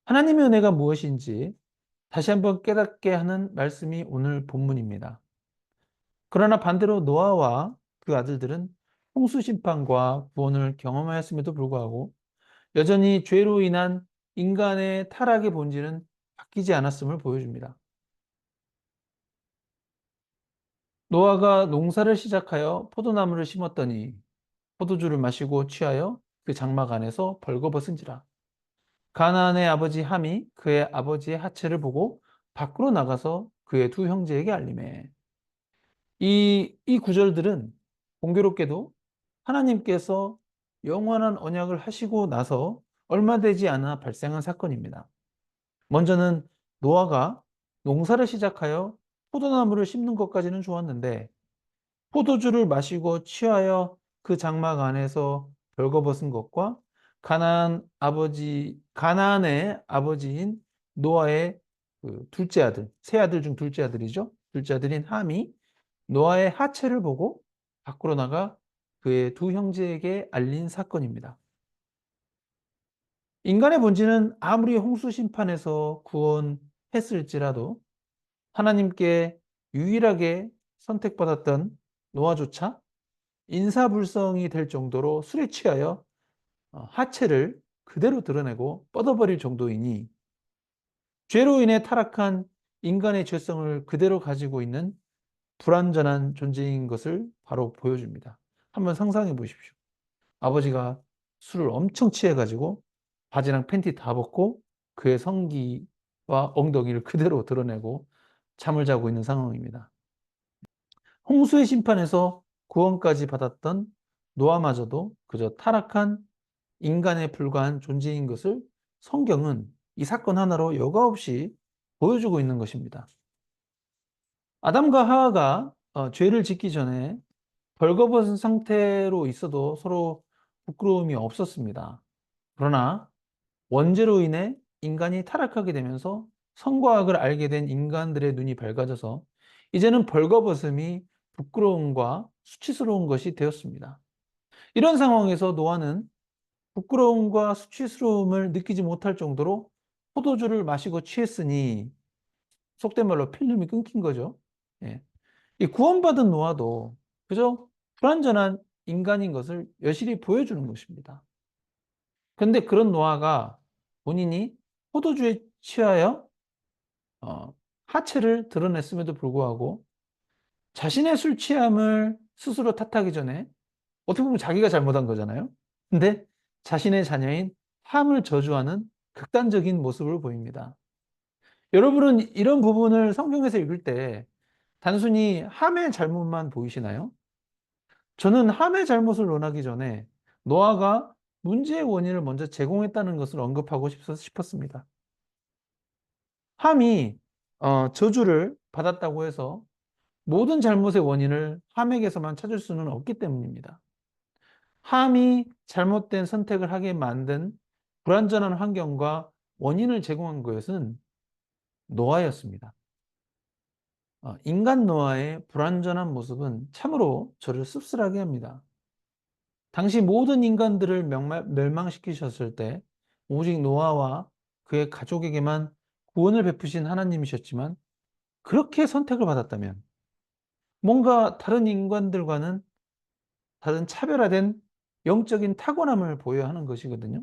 하나님의 은혜가 무엇인지 다시 한번 깨닫게 하는 말씀이 오늘 본문입니다. 그러나 반대로 노아와 그 아들들은 홍수 심판과 구원을 경험하였음에도 불구하고 여전히 죄로 인한 인간의 타락의 본질은 바뀌지 않았음을 보여줍니다. 노아가 농사를 시작하여 포도나무를 심었더니 포도주를 마시고 취하여 그 장막 안에서 벌거벗은지라. 가나안의 아버지 함이 그의 아버지의 하체를 보고 밖으로 나가서 그의 두 형제에게 알리매. 이 구절들은 공교롭게도 하나님께서 영원한 언약을 하시고 나서 얼마 되지 않아 발생한 사건입니다. 먼저는 노아가 농사를 시작하여 포도나무를 심는 것까지는 좋았는데 포도주를 마시고 취하여 그 장막 안에서 벌거벗은 것과 가나안의 아버지인 노아의 그 둘째 아들, 세 아들 중 둘째 아들이죠. 둘째 아들인 함이 노아의 하체를 보고 밖으로 나가 그의 두 형제에게 알린 사건입니다. 인간의 본질은 아무리 홍수 심판에서 구원했을지라도 하나님께 유일하게 선택받았던 노아조차 인사불성이 될 정도로 술에 취하여 하체를 그대로 드러내고 뻗어버릴 정도이니 죄로 인해 타락한 인간의 죄성을 그대로 가지고 있는 불완전한 존재인 것을 바로 보여줍니다. 한번 상상해 보십시오. 아버지가 술을 엄청 취해가지고 바지랑 팬티 다 벗고 그의 성기와 엉덩이를 그대로 드러내고 잠을 자고 있는 상황입니다. 홍수의 심판에서 구원까지 받았던 노아마저도 그저 타락한 인간에 불과한 존재인 것을 성경은 이 사건 하나로 여과 없이 보여주고 있는 것입니다. 아담과 하와가 죄를 짓기 전에 벌거벗은 상태로 있어도 서로 부끄러움이 없었습니다. 그러나 원죄로 인해 인간이 타락하게 되면서 선과 악을 알게 된 인간들의 눈이 밝아져서 이제는 벌거벗음이 부끄러움과 수치스러운 것이 되었습니다. 이런 상황에서 노아는 부끄러움과 수치스러움을 느끼지 못할 정도로 포도주를 마시고 취했으니 속된 말로 필름이 끊긴 거죠. 예. 이 구원받은 노아도 그저 불완전한 인간인 것을 여실히 보여주는 것입니다. 그런데 그런 노아가 본인이 포도주에 취하여 어, 하체를 드러냈음에도 불구하고 자신의 술 취함을 스스로 탓하기 전에 어떻게 보면 자기가 잘못한 거잖아요. 근데 자신의 자녀인 함을 저주하는 극단적인 모습을 보입니다. 여러분은 이런 부분을 성경에서 읽을 때 단순히 함의 잘못만 보이시나요? 저는 함의 잘못을 논하기 전에 노아가 문제의 원인을 먼저 제공했다는 것을 언급하고 싶었습니다. 함이 저주를 받았다고 해서 모든 잘못의 원인을 함에게서만 찾을 수는 없기 때문입니다. 함이 잘못된 선택을 하게 만든 불완전한 환경과 원인을 제공한 것은 노아였습니다. 인간 노아의 불완전한 모습은 참으로 저를 씁쓸하게 합니다. 당시 모든 인간들을 멸망시키셨을 때 오직 노아와 그의 가족에게만 구원을 베푸신 하나님이셨지만 그렇게 선택을 받았다면 뭔가 다른 인간들과는 다른 차별화된 영적인 타고남을 보여야 하는 것이거든요.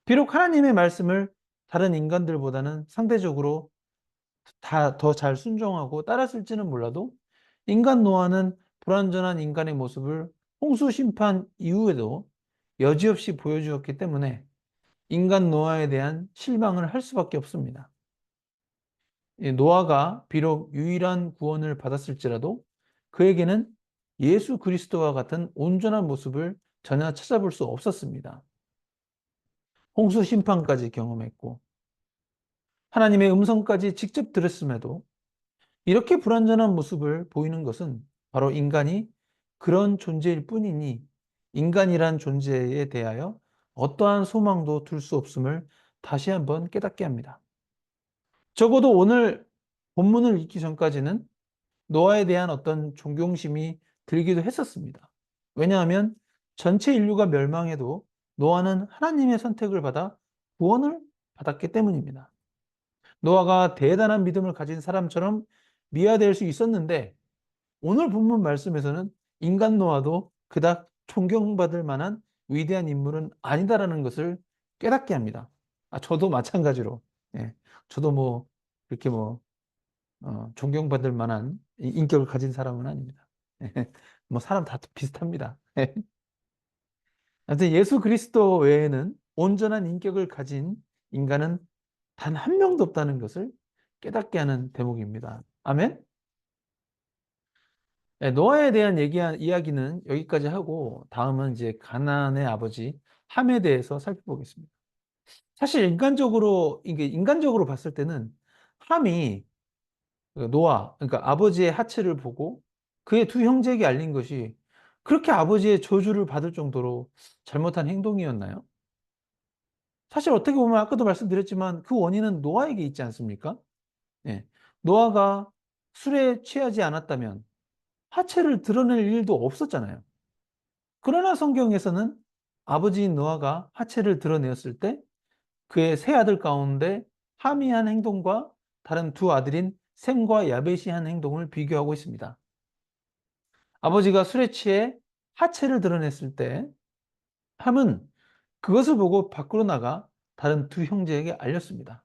비록 하나님의 말씀을 다른 인간들보다는 상대적으로 다 더 잘 순종하고 따랐을지는 몰라도 인간 노아는 불완전한 인간의 모습을 홍수 심판 이후에도 여지없이 보여주었기 때문에 인간 노아에 대한 실망을 할 수밖에 없습니다. 노아가 비록 유일한 구원을 받았을지라도 그에게는 예수 그리스도와 같은 온전한 모습을 전혀 찾아볼 수 없었습니다. 홍수 심판까지 경험했고 하나님의 음성까지 직접 들었음에도 이렇게 불완전한 모습을 보이는 것은 바로 인간이 그런 존재일 뿐이니 인간이란 존재에 대하여 어떠한 소망도 둘 수 없음을 다시 한번 깨닫게 합니다. 적어도 오늘 본문을 읽기 전까지는 노아에 대한 어떤 존경심이 들기도 했었습니다. 왜냐하면 전체 인류가 멸망해도 노아는 하나님의 선택을 받아 구원을 받았기 때문입니다. 노아가 대단한 믿음을 가진 사람처럼 미화될 수 있었는데 오늘 본문 말씀에서는 인간 노아도 그닥 존경받을 만한 위대한 인물은 아니다라는 것을 깨닫게 합니다. 저도 마찬가지로, 예, 저도 뭐, 이렇게 뭐, 존경받을 만한 인격을 가진 사람은 아닙니다. 예, 뭐, 사람 다 비슷합니다. 예. 하여튼 예수 그리스도 외에는 온전한 인격을 가진 인간은 단 한 명도 없다는 것을 깨닫게 하는 대목입니다. 아멘? 네, 노아에 대한 이야기는 여기까지 하고 다음은 이제 가나안의 아버지 함에 대해서 살펴보겠습니다. 사실 인간적으로 이게 인간적으로 봤을 때는 함이 그 노아 그러니까 아버지의 하체를 보고 그의 두 형제에게 알린 것이 그렇게 아버지의 저주를 받을 정도로 잘못한 행동이었나요? 사실 어떻게 보면 아까도 말씀드렸지만 그 원인은 노아에게 있지 않습니까? 예. 노아가 술에 취하지 않았다면 하체를 드러낼 일도 없었잖아요. 그러나 성경에서는 아버지인 노아가 하체를 드러내었을 때 그의 세 아들 가운데 함이 한 행동과 다른 두 아들인 셈과 야벳이 한 행동을 비교하고 있습니다. 아버지가 술에 취해 하체를 드러냈을 때 함은 그것을 보고 밖으로 나가 다른 두 형제에게 알렸습니다.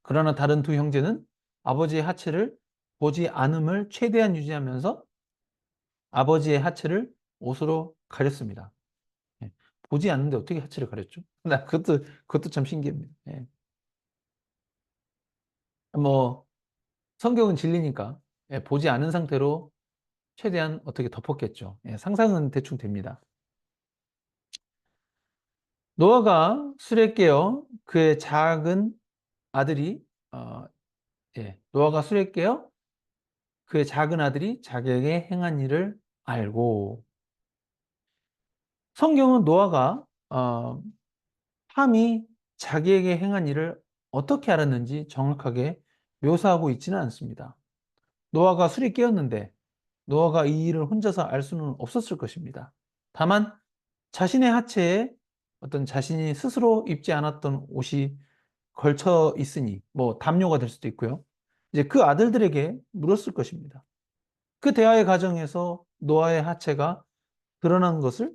그러나 다른 두 형제는 아버지의 하체를 보지 않음을 최대한 유지하면서 아버지의 하체를 옷으로 가렸습니다. 예. 보지 않는데 어떻게 하체를 가렸죠? 나 그것도 참 신기합니다. 예. 뭐, 성경은 진리니까, 예, 보지 않은 상태로 최대한 어떻게 덮었겠죠. 예, 상상은 대충 됩니다. 노아가 술에 깨어 그의 작은 아들이, 어, 노아가 술에 깨어 그의 작은 아들이 자기에게 행한 일을 알고, 성경은 노아가, 함이 자기에게 행한 일을 어떻게 알았는지 정확하게 묘사하고 있지는 않습니다. 노아가 술이 깨었는데 노아가 이 일을 혼자서 알 수는 없었을 것입니다. 다만 자신의 하체에 어떤 자신이 스스로 입지 않았던 옷이 걸쳐 있으니 뭐 담요가 될 수도 있고요. 이제 그 아들들에게 물었을 것입니다. 그 대화의 과정에서 노아의 하체가 드러난 것을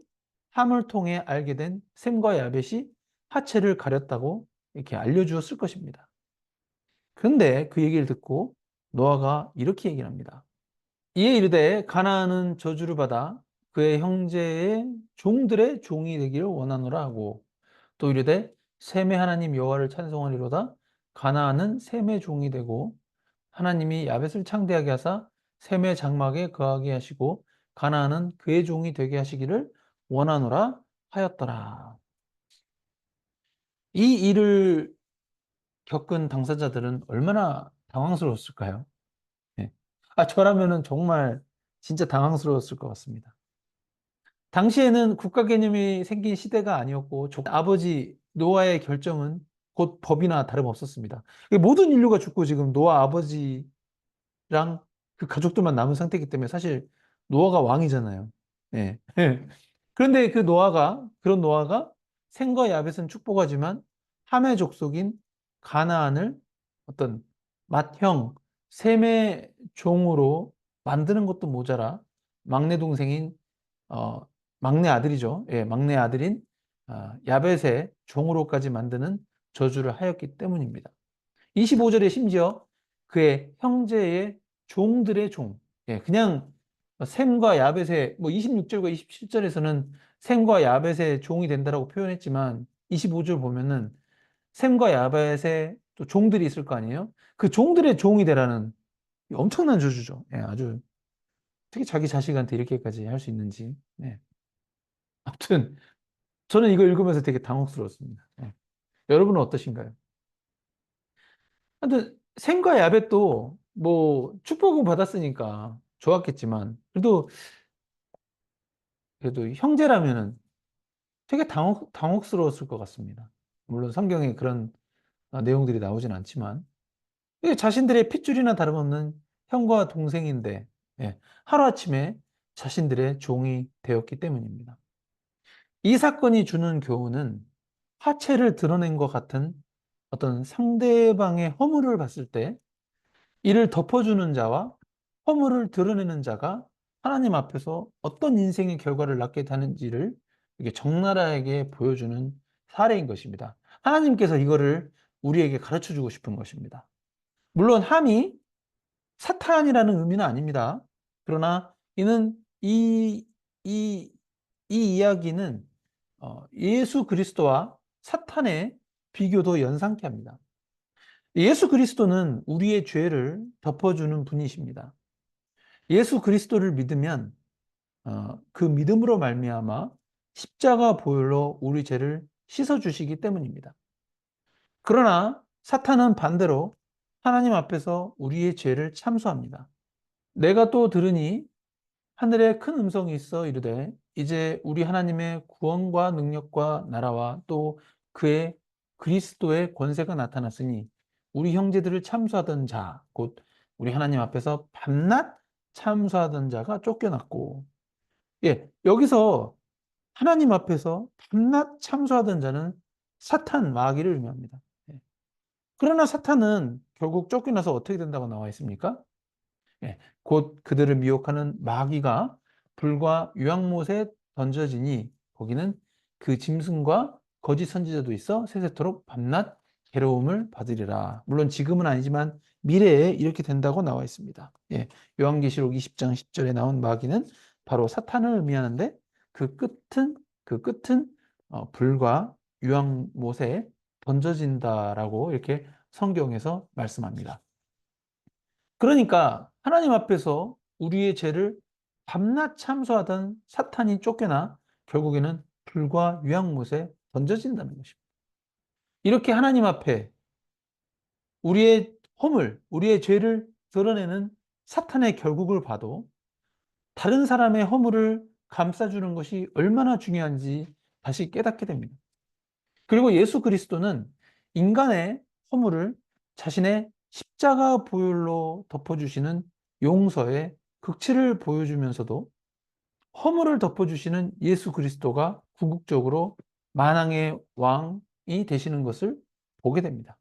함을 통해 알게 된 셈과 야벳이 하체를 가렸다고 이렇게 알려주었을 것입니다. 그런데 그 얘기를 듣고 노아가 이렇게 얘기를 합니다. 이에 이르되 가나안은 저주를 받아 그의 형제의 종들의 종이 되기를 원하노라 하고 또 이르되 셈의 하나님 여호와를 찬송하리로다 가나안은 셈의 종이 되고 하나님이 야벳을 창대하게 하사 셈의 장막에 거하게 하시고 가나안은 그의 종이 되게 하시기를 원하노라 하였더라. 이 일을 겪은 당사자들은 얼마나 당황스러웠을까요? 예. 저라면은 정말 진짜 당황스러웠을 것 같습니다. 당시에는 국가 개념이 생긴 시대가 아니었고 아버지 노아의 결정은 곧 법이나 다름없었습니다. 모든 인류가 죽고 지금 노아 아버지랑 그 가족들만 남은 상태이기 때문에 사실 노아가 왕이잖아요. 예. 그런데 그런 노아가 생과 야벳은 축복하지만 함의 족속인 가나안을 어떤 맏형 셈의 종으로 만드는 것도 모자라 막내 동생인 어, 막내 아들이죠. 예, 막내 아들인 야벳의 종으로까지 만드는 저주를 하였기 때문입니다. 25절에 심지어 그의 형제의 종들의 종, 예, 그냥 셈과 야벳의 뭐 26절과 27절에서는 셈과 야벳의 종이 된다라고 표현했지만 25절 보면은 셈과 야벳의 또 종들이 있을 거 아니에요? 그 종들의 종이 되라는 엄청난 저주죠. 예, 아주 어떻게 자기 자식한테 이렇게까지 할 수 있는지. 예. 아무튼 저는 이거 읽으면서 되게 당혹스러웠습니다. 예. 여러분은 어떠신가요? 하여튼 셈과 야벳도 뭐 축복은 받았으니까 좋았겠지만 그래도 형제라면은 되게 당혹스러웠을 것 같습니다. 물론 성경에 그런 내용들이 나오진 않지만 이게 자신들의 핏줄이나 다름없는 형과 동생인데 예, 하루아침에 자신들의 종이 되었기 때문입니다. 이 사건이 주는 교훈은 하체를 드러낸 것 같은 어떤 상대방의 허물을 봤을 때 이를 덮어주는 자와 허물을 드러내는 자가 하나님 앞에서 어떤 인생의 결과를 낳게 되는지를 이게 적나라하게 보여주는 사례인 것입니다. 하나님께서 이거를 우리에게 가르쳐 주고 싶은 것입니다. 물론 함이 사탄이라는 의미는 아닙니다. 그러나 이는 이, 이 이야기는 예수 그리스도와 사탄의 비교도 연상케 합니다. 예수 그리스도는 우리의 죄를 덮어주는 분이십니다. 예수 그리스도를 믿으면 그 믿음으로 말미암아 십자가 보혈로 우리 죄를 씻어주시기 때문입니다. 그러나 사탄은 반대로 하나님 앞에서 우리의 죄를 참소합니다. 내가 또 들으니 하늘에 큰 음성이 있어 이르되 이제 우리 하나님의 구원과 능력과 나라와 또 그의 그리스도의 권세가 나타났으니 우리 형제들을 참수하던 자, 곧 우리 하나님 앞에서 밤낮 참수하던 자가 쫓겨났고, 예, 여기서 하나님 앞에서 밤낮 참수하던 자는 사탄, 마귀를 의미합니다. 예. 그러나 사탄은 결국 쫓겨나서 어떻게 된다고 나와 있습니까? 예, 곧 그들을 미혹하는 마귀가 불과 유황못에 던져지니 거기는 그 짐승과 거짓 선지자도 있어 세세토록 밤낮 괴로움을 받으리라. 물론 지금은 아니지만 미래에 이렇게 된다고 나와 있습니다. 예, 요한계시록 20장 10절에 나온 마귀는 바로 사탄을 의미하는데 그 끝은 불과 유황못에 던져진다라고 이렇게 성경에서 말씀합니다. 그러니까 하나님 앞에서 우리의 죄를 밤낮 참소하던 사탄이 쫓겨나 결국에는 불과 유황못에 던져진다는 것입니다. 이렇게 하나님 앞에 우리의 허물, 우리의 죄를 드러내는 사탄의 결국을 봐도 다른 사람의 허물을 감싸주는 것이 얼마나 중요한지 다시 깨닫게 됩니다. 그리고 예수 그리스도는 인간의 허물을 자신의 십자가 보혈로 덮어주시는 용서의 극치를 보여주면서도 허물을 덮어주시는 예수 그리스도가 궁극적으로 만왕의 왕이 되시는 것을 보게 됩니다.